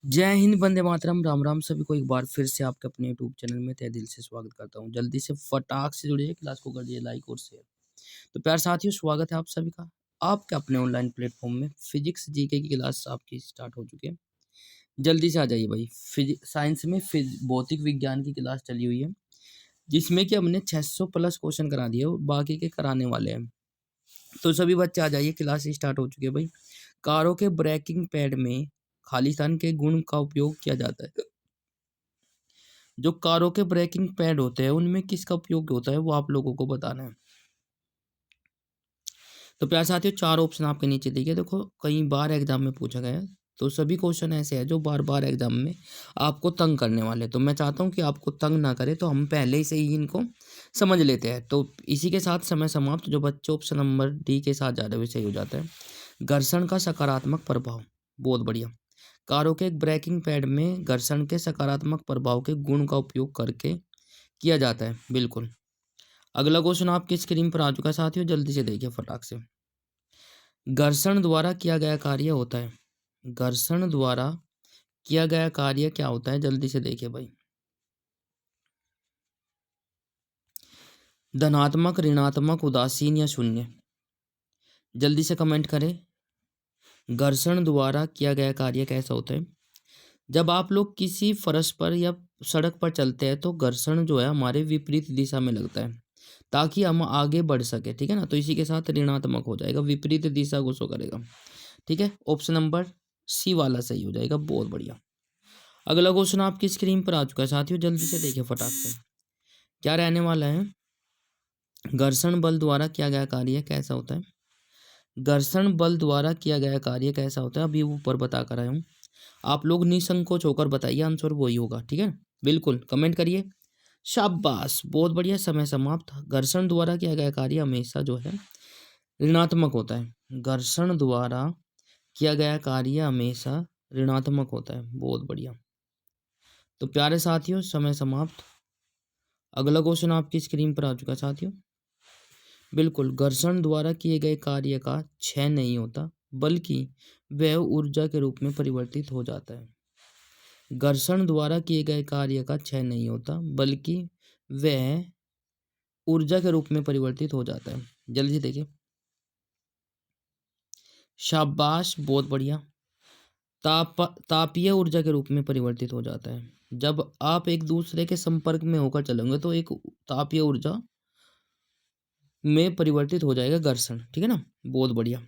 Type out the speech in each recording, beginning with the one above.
जय हिंद, वंदे मातरम, राम राम। सभी को एक बार फिर से आपके अपने यूट्यूब चैनल में तहे दिल से स्वागत करता हूँ। जल्दी से फटाक से जुड़िए, क्लास को कर दिए लाइक और शेयर। तो प्यार साथियों, स्वागत है आप सभी का आपके अपने ऑनलाइन प्लेटफॉर्म में। फिजिक्स जीके की क्लास आपकी स्टार्ट हो चुकी है। जल्दी से आ जाइए भाई। साइंस में भौतिक विज्ञान की क्लास चली हुई है, जिसमें कि हमने 600 प्लस क्वेश्चन करा दिए और बाकी के कराने वाले हैं। तो सभी बच्चे आ जाइए, क्लास स्टार्ट हो चुकी है भाई। कारों के ब्रेकिंग पैड में खालिस्तान के गुण का उपयोग किया जाता है। जो कारों के ब्रेकिंग पैड होते हैं उनमें किसका उपयोग होता है वो आप लोगों को बताना है। तो प्यारे साथियों, चार ऑप्शन आपके नीचे दिए। देखो, कई बार एग्जाम में पूछा गया है, तो सभी क्वेश्चन ऐसे हैं जो बार बार एग्जाम में आपको तंग करने वाले। तो मैं चाहता हूं कि आपको तंग ना करे, तो हम पहले से ही इनको समझ लेते हैं। तो इसी के साथ समय समाप्त। जो बच्चे ऑप्शन नंबर डी के साथ जा रहे हुए सही हो जाता है। घर्षण का सकारात्मक प्रभाव, बहुत बढ़िया। कारों के ब्रेकिंग पैड में घर्षण के सकारात्मक प्रभाव के गुण का उपयोग करके किया जाता है, बिल्कुल। अगला क्वेश्चन आपकी स्क्रीन पर आ चुका है साथियों, जल्दी से देखिए फटाक से। घर्षण द्वारा किया गया कार्य होता है। घर्षण द्वारा किया गया कार्य क्या होता है, जल्दी से देखिए भाई। धनात्मक, ऋणात्मक, उदासीन या शून्य, जल्दी से कमेंट करें। घर्षण द्वारा किया गया कार्य कैसा होता है? जब आप लोग किसी फर्श पर या सड़क पर चलते हैं तो घर्षण जो है हमारे विपरीत दिशा में लगता है, ताकि हम आगे बढ़ सके, ठीक है ना। तो इसी के साथ ऋणात्मक हो जाएगा, विपरीत दिशा को शो करेगा, ठीक है। ऑप्शन नंबर सी वाला सही हो जाएगा, बहुत बढ़िया। अगला क्वेश्चन आपकी स्क्रीन पर आ चुका है साथियों, जल्दी से देखिए फटाक से। क्या रहने वाला है? घर्षण बल द्वारा किया गया कार्य कैसा होता है? घर्षण बल द्वारा किया गया कार्य कैसा होता है, अभी ऊपर बता कर आया हूँ। आप लोग निसंकोच होकर बताइए, आंसर वही होगा, ठीक है। बिल्कुल कमेंट करिए, शाबाश, बहुत बढ़िया। समय समाप्त। घर्षण द्वारा किया गया कार्य हमेशा जो है ऋणात्मक होता है। घर्षण द्वारा किया गया कार्य हमेशा ऋणात्मक होता है, बहुत बढ़िया। तो प्यारे साथियों, समय समाप्त। अगला क्वेश्चन आपकी स्क्रीन पर आ चुका है साथियों। बिल्कुल, घर्षण द्वारा किए गए कार्य का क्षय नहीं होता, बल्कि वह ऊर्जा के रूप में परिवर्तित हो जाता है। घर्षण द्वारा किए गए कार्य का क्षय नहीं होता, बल्कि वह ऊर्जा के रूप में परिवर्तित हो जाता है। जल्दी देखिए, शाबाश, बहुत बढ़िया। तापीय ऊर्जा के रूप में परिवर्तित हो जाता है। जब आप एक दूसरे के संपर्क में होकर चलेंगे तो एक तापीय ऊर्जा में परिवर्तित हो जाएगा घर्षण, ठीक है ना, बहुत बढ़िया।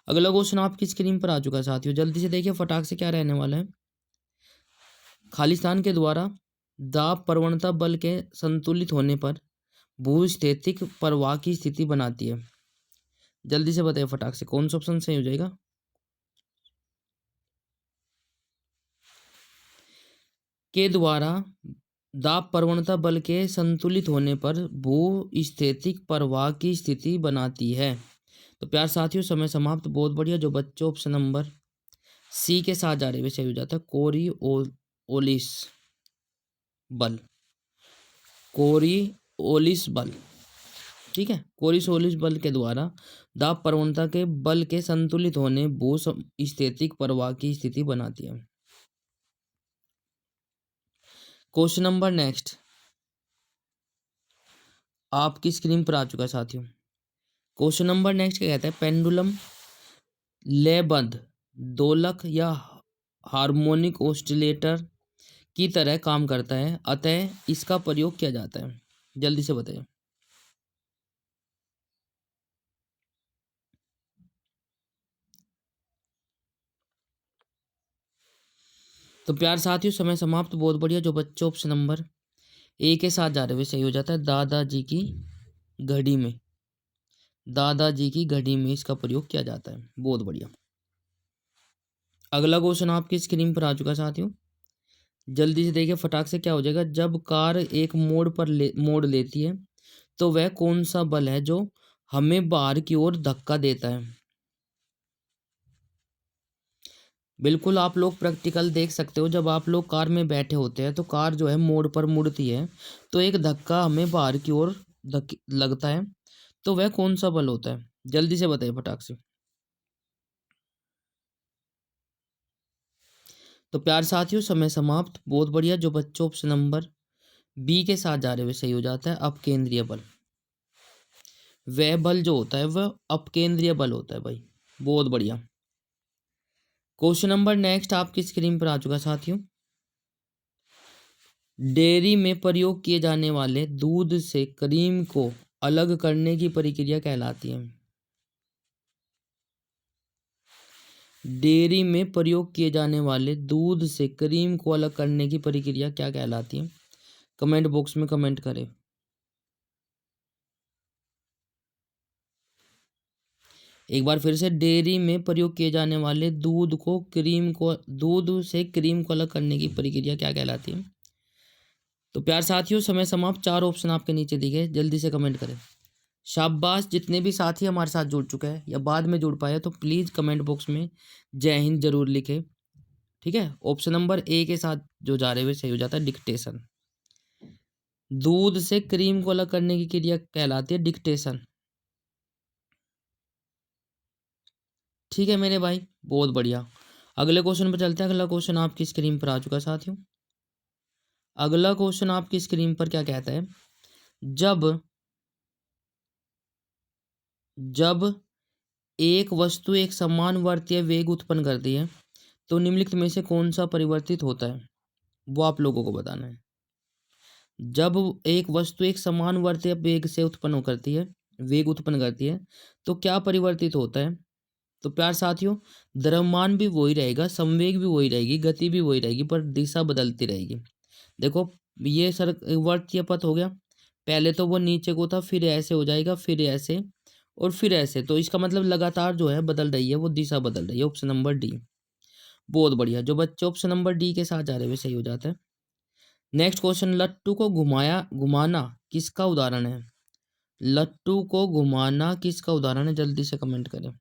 अगला क्वेश्चन आपकी स्क्रीन पर आ चुका है साथियों, जल्दी से देखिए फटाक से। क्या रहने वाला है? खालिस्तान के द्वारा दाब प्रवणता बल के संतुलित होने पर भूस्थितिक प्रवाह की स्थिति बनाती है। जल्दी से बताइए फटाक से, कौन सा ऑप्शन सही हो जाएगा? के द्वारा दाब प्रवणता बल के संतुलित होने पर भूस्थितिक प्रवाह की स्थिति बनाती है। तो प्यार साथियों, समय समाप्त, बहुत बढ़िया। जो बच्चे ऑप्शन नंबर सी के साथ जा रहे हुए सही हो जाता है, कोरिओलिस बल। कोरिओलिस बल, ठीक है। कोरिओलिस बल के द्वारा दाब प्रवणता के बल के संतुलित होने भूस्थितिक प्रवाह की स्थिति बनाती है। क्वेश्चन नंबर नेक्स्ट आपकी स्क्रीन पर आ चुका है साथियों। क्वेश्चन नंबर नेक्स्ट क्या कहता है? पेंडुलम लयबद्ध दोलक या हार्मोनिक ऑसिलेटर की तरह काम करता है, अतः इसका प्रयोग किया जाता है। जल्दी से बताइए। तो प्यार साथियों, समय समाप्त, बहुत बढ़िया। जो बच्चे ऑप्शन नंबर ए के साथ जा रहे हुए सही हो जाता है, दादाजी की घड़ी में। दादाजी की घड़ी में इसका प्रयोग किया जाता है, बहुत बढ़िया। अगला क्वेश्चन आपकी स्क्रीन पर आ चुका है साथियों, जल्दी से देखिए फटाक से। क्या हो जाएगा? जब कार एक मोड़ लेती है तो वह कौन सा बल है जो हमें बाहर की ओर धक्का देता है? बिल्कुल, आप लोग प्रैक्टिकल देख सकते हो। जब आप लोग कार में बैठे होते हैं तो कार जो है मोड़ पर मुड़ती है, तो एक धक्का हमें बाहर की ओर लगता है, तो वह कौन सा बल होता है? जल्दी से बताइए फटाक से। तो प्यार साथियों समय समाप्त। बहुत बढ़िया। जो बच्चों ऑप्शन नंबर बी के साथ जा रहे हुए सही हो जाता है अपकेंद्रीय बल। वह बल जो होता है वह अपकेंद्रीय बल होता है भाई। बहुत बढ़िया। क्वेश्चन नंबर नेक्स्ट आपकी स्क्रीन पर आ चुका साथियों। डेयरी में प्रयोग किए जाने वाले दूध से क्रीम को अलग करने की प्रक्रिया कहलाती है। डेयरी में प्रयोग किए जाने वाले दूध से क्रीम को अलग करने की प्रक्रिया क्या कहलाती है? कमेंट बॉक्स में कमेंट करें। एक बार फिर से, डेयरी में प्रयोग किए जाने वाले दूध से क्रीम को अलग करने की प्रक्रिया क्या कहलाती है? तो प्यार साथियों समय समाप्त। 4 ऑप्शन आपके नीचे दिए गए, जल्दी से कमेंट करें। शाबाश। जितने भी साथी हमारे साथ जुड़ चुके हैं या बाद में जुड़ पाए तो प्लीज़ कमेंट बॉक्स में जय हिंद जरूर लिखें। ठीक है। ऑप्शन नंबर ए के साथ जो जा रहे हुए सही हो जाता है डिक्टेशन। दूध से क्रीम को अलग करने की क्रिया कहलाती है डिक्टेशन। ठीक है मेरे भाई, बहुत बढ़िया। अगले क्वेश्चन पर चलते हैं। अगला क्वेश्चन आपकी स्क्रीन पर आ चुका साथियों। अगला क्वेश्चन आपकी स्क्रीन पर क्या कहता है? जब जब एक वस्तु एक समान वर्तीय वेग उत्पन्न करती है तो निम्नलिखित में से कौन सा परिवर्तित होता है? वो आप लोगों को बताना है। जब एक वस्तु एक समान वर्तीय वेग से उत्पन्न करती है, वेग उत्पन्न करती है, तो क्या परिवर्तित होता है? तो प्यार साथियों, द्रव्यमान भी वही रहेगा, संवेग भी वही रहेगी, गति भी वही रहेगी, पर दिशा बदलती रहेगी। देखो, ये सर वर्तीय पथ हो गया। पहले तो वो नीचे को था, फिर ऐसे हो जाएगा, फिर ऐसे और फिर ऐसे। तो इसका मतलब लगातार जो है बदल रही है, वो दिशा बदल रही है। Option number D. बहुत बढ़िया। जो बच्चे ऑप्शन नंबर डी के साथ जा रहे हैं वे सही हो जाता है। नेक्स्ट क्वेश्चन, लट्टू को घुमाना किसका उदाहरण है? लट्टू को घुमाना किसका उदाहरण है? जल्दी से कमेंट करें।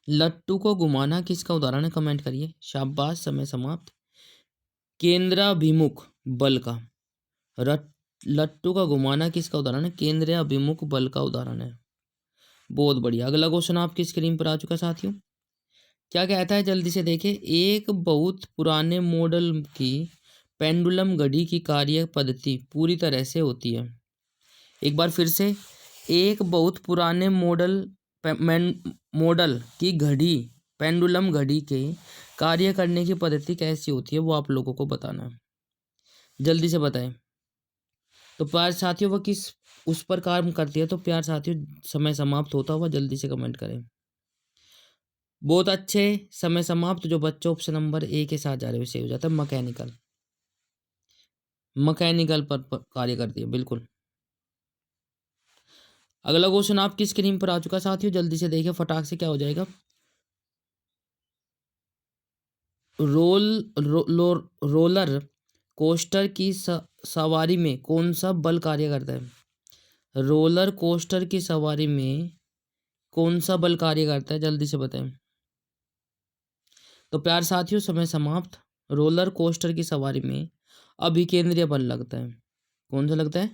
लट्टू को घुमाना किसका उदाहरण है? कमेंट करिए। शाबाश। समय समाप्त। केंद्राभिमुख बल का। लट्टू का घुमाना किसका उदाहरण है? केंद्राभिमुख बल का उदाहरण है। बहुत बढ़िया। अगला क्वेश्चन आपकी स्क्रीन पर आ चुका साथियों। क्या कहता है? जल्दी से देखें। एक बहुत पुराने मॉडल की पेंडुलम घड़ी की कार्य पद्धति पूरी तरह से होती है। एक बार फिर से, एक बहुत पुराने मॉडल की घड़ी, पेंडुलम घड़ी के कार्य करने की पद्धति कैसी होती है? वो आप लोगों को बताना है। जल्दी से बताएं। तो प्यार साथियों, वह किस उस पर काम करती है? तो प्यार साथियों, समय समाप्त होता हुआ जल्दी से कमेंट करें। बहुत अच्छे। समय समाप्त। जो बच्चे ऑप्शन नंबर ए के साथ जा रहे हैं सही हो जाता है मैकेनिकल। मैकेनिकल पर कार्य करती है, बिल्कुल। अगला क्वेश्चन आपकी स्क्रीन पर आ चुका साथियों, जल्दी से देखिए फटाक से क्या हो जाएगा। रोलर कोस्टर की सवारी में कौन सा बल कार्य करता है? रोलर कोस्टर की सवारी में कौन सा बल कार्य करता है? जल्दी से बताएं। तो प्यार साथियों, समय समाप्त। रोलर कोस्टर की सवारी में अभिकेंद्रीय बल लगता है। कौन सा लगता है?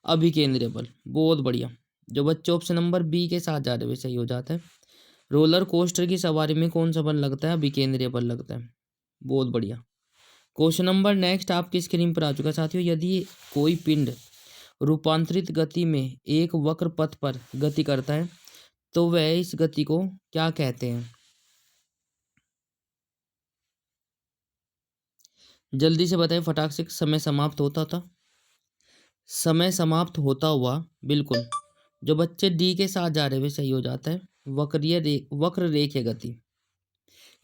अभिकेंद्रीय बल। बहुत बढ़िया। जो बच्चे ऑप्शन नंबर बी के साथ जा रहे हैं सही हो जाता है। रोलर कोस्टर की सवारी में कौन सा बल लगता है? अभिकेंद्रीय बल लगता है। बहुत बढ़िया। क्वेश्चन नंबर नेक्स्ट आपकी स्क्रीन पर आ चुका साथियों। यदि कोई पिंड रूपांतरित गति में एक वक्र पथ पर गति करता है तो वह इस गति को क्या कहते हैं? जल्दी से बताएं फटाक से। समय समाप्त होता था। समय समाप्त होता हुआ, बिल्कुल। जो बच्चे डी के साथ जा रहे वे सही हो जाता है वक्र रेखीय गति।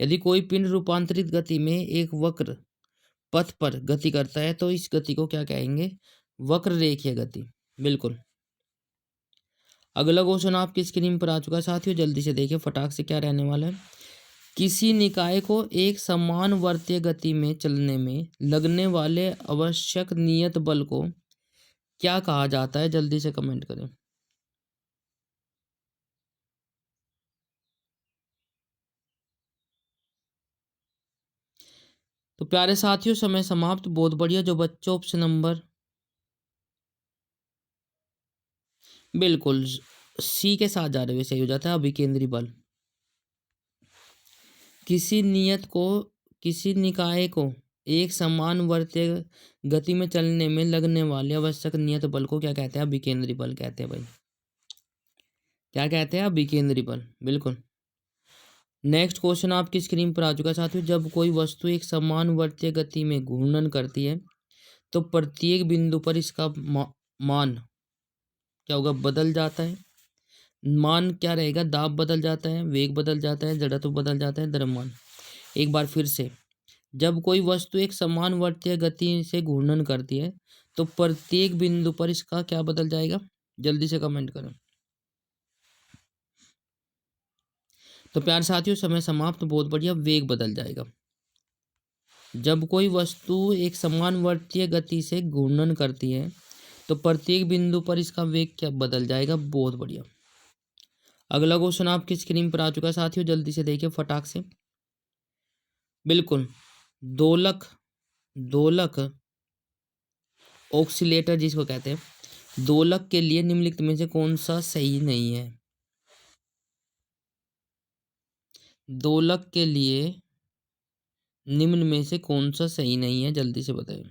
यदि कोई पिंड रूपांतरित गति में एक वक्र पथ पर गति करता है तो इस गति को क्या कहेंगे? वक्र रेखीय गति। बिल्कुल। अगला क्वेश्चन आपकी स्क्रीन पर आ चुका है साथियों, जल्दी से देखिए फटाक से क्या रहने वाला है। किसी निकाय को एक समान वर्तीय गति में चलने में लगने वाले आवश्यक नियत बल को क्या कहा जाता है? जल्दी से कमेंट करें। तो प्यारे साथियों, समय समाप्त। बहुत बढ़िया। जो बच्चों ऑप्शन नंबर बिल्कुल सी के साथ जा रहे हुए सही हो जाता है अभिकेंद्री बल। किसी निकाय को एक समान वर्तीय गति में चलने में लगने वाले आवश्यक नियत बल को क्या कहते हैं? अभिकेंद्री बल कहते हैं भाई। क्या कहते हैं? अभिकेंद्री बल। बिल्कुल। नेक्स्ट क्वेश्चन आपकी स्क्रीन पर आ चुका है साथियों। जब कोई वस्तु एक समान वर्तीय गति में घूर्णन करती है तो प्रत्येक बिंदु पर इसका मान क्या होगा? बदल जाता है। मान क्या रहेगा? दाब बदल जाता है, वेग बदल जाता है, जड़त्व बदल जाता है, द्रव्यमान। एक बार फिर से, जब कोई वस्तु एक समान वर्तीय गति से घूर्णन करती है तो प्रत्येक बिंदु पर इसका क्या बदल जाएगा? जल्दी से कमेंट करें। तो प्यार साथियों समय समाप्त। बहुत बढ़िया, वेग बदल जाएगा। जब कोई वस्तु एक समान वर्तीय गति से घूर्णन करती है तो प्रत्येक बिंदु पर इसका वेग क्या बदल जाएगा? बहुत बढ़िया। अगला क्वेश्चन आपकी स्क्रीन पर आ चुका है साथियों, जल्दी से देखिए फटाक से। बिल्कुल। दोलक ऑक्सीलेटर जिसको कहते हैं, दोलक के लिए निम्नलिखित में से कौन सा सही नहीं है? दोलक के लिए निम्न में से कौन सा सही नहीं है? जल्दी से बताइए।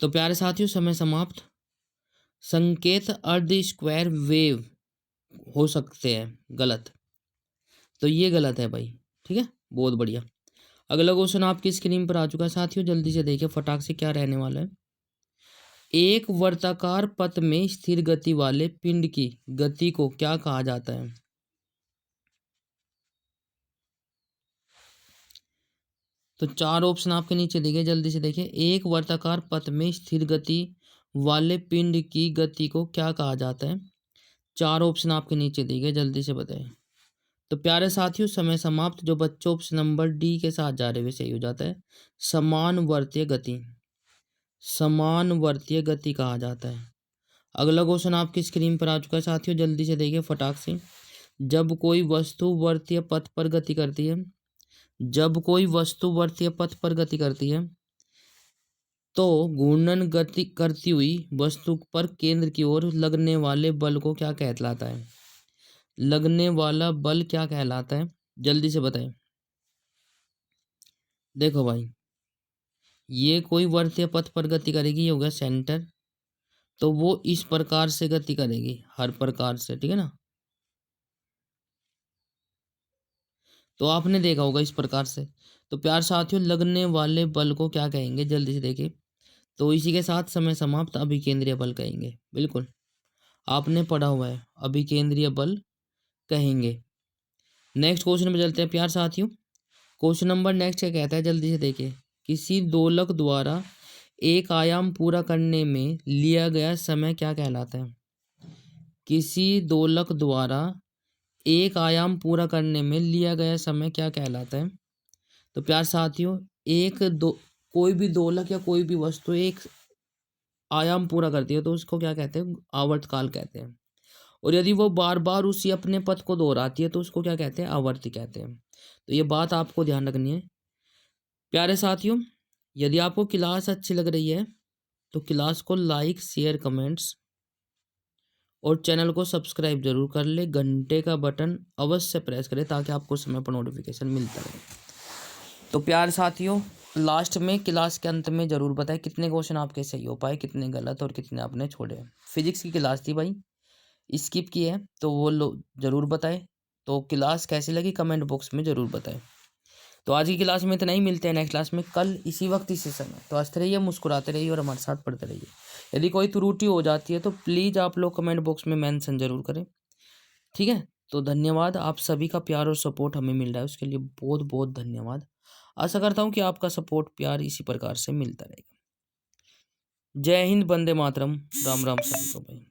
तो प्यारे साथियों समय समाप्त। संकेत अर्ध स्क्वायर वेव हो सकते हैं, गलत। तो ये गलत है भाई। ठीक है, बहुत बढ़िया। अगला क्वेश्चन आपकी स्क्रीन पर आ चुका है साथियों, जल्दी से देखिए फटाक से क्या रहने वाला है। एक वर्ताकार पथ में स्थिर गति वाले पिंड की गति को क्या कहा जाता है? तो चार ऑप्शन आपके नीचे दिए गए, जल्दी से देखिए। एक वर्ताकार पथ में स्थिर गति वाले पिंड की गति को क्या कहा जाता है? चार ऑप्शन आपके नीचे दिए गए, जल्दी से बताएं। तो प्यारे साथियों समय समाप्त। जो बच्चों ऑप्शन नंबर डी के साथ जा रहे हुए सही हो जाता है। समान वर्तीय गति, समान वर्तीय गति कहा जाता है। अगला क्वेश्चन आपकी स्क्रीन पर आ चुका है साथियों, जल्दी से देखिए फटाक से। जब कोई वस्तु वर्तीय पथ पर गति करती है, जब कोई वस्तु वर्तीय पथ पर गति करती है तो घूर्णन गति करती हुई वस्तु पर केंद्र की ओर लगने वाले बल को क्या कहलाता है? लगने वाला बल क्या कहलाता है? जल्दी से बताएं। देखो भाई, ये कोई वर्तीय पथ पर गति करेगी, ये होगा सेंटर, तो वो इस प्रकार से गति करेगी, हर प्रकार से। ठीक है ना? तो आपने देखा होगा इस प्रकार से। तो प्यार साथियों लगने वाले बल को क्या कहेंगे? जल्दी से देखिए। तो इसी के साथ समय समाप्त। अभिकेंद्रीय बल कहेंगे। बिल्कुल, आपने पढ़ा हुआ है, अभिकेंद्रीय बल कहेंगे। नेक्स्ट क्वेश्चन में चलते हैं प्यार साथियों। क्वेश्चन नंबर नेक्स्ट क्या कहता है? जल्दी से देखिए। किसी दोलक द्वारा एक आयाम पूरा करने में लिया गया समय क्या कहलाता है? किसी दोलक द्वारा एक आयाम पूरा करने में लिया गया समय क्या कहलाता है? तो प्यार साथियों कोई भी दोलक या कोई भी वस्तु एक आयाम पूरा करती है तो उसको क्या कहते हैं? आवर्तकाल कहते हैं। और यदि वो बार बार उसी अपने पथ को दोहराती है तो उसको क्या कहते हैं? आवर्ती कहते हैं। तो ये बात आपको ध्यान रखनी है प्यारे साथियों। यदि आपको क्लास अच्छी लग रही है तो क्लास को लाइक, शेयर, कमेंट्स और चैनल को सब्सक्राइब जरूर कर ले। घंटे का बटन अवश्य प्रेस करें ताकि आपको समय पर नोटिफिकेशन मिलता रहे। तो प्यारे साथियों लास्ट में क्लास के अंत में ज़रूर बताएं कितने क्वेश्चन आपके सही हो पाए, कितने गलत और कितने आपने छोड़े। फिजिक्स की क्लास थी भाई, स्किप की है तो वो लोग ज़रूर बताएं। तो क्लास कैसी लगी कमेंट बॉक्स में ज़रूर बताएं। तो आज की क्लास में इतना ही, मिलते हैं नेक्स्ट क्लास में कल इसी वक्त इसी समय। तो हंसते रहिए, मुस्कुराते रहिए और हमारे साथ पढ़ते रहिए। यदि कोई त्रुटि हो जाती है तो प्लीज़ आप लोग कमेंट बॉक्स में मेंशन जरूर करें। ठीक है, तो धन्यवाद। आप सभी का प्यार और सपोर्ट हमें मिल रहा है, उसके लिए बहुत बहुत धन्यवाद। आशा करता हूँ कि आपका सपोर्ट प्यार इसी प्रकार से मिलता रहेगा। जय हिंद, वंदे मातरम, राम राम सभी को भाई।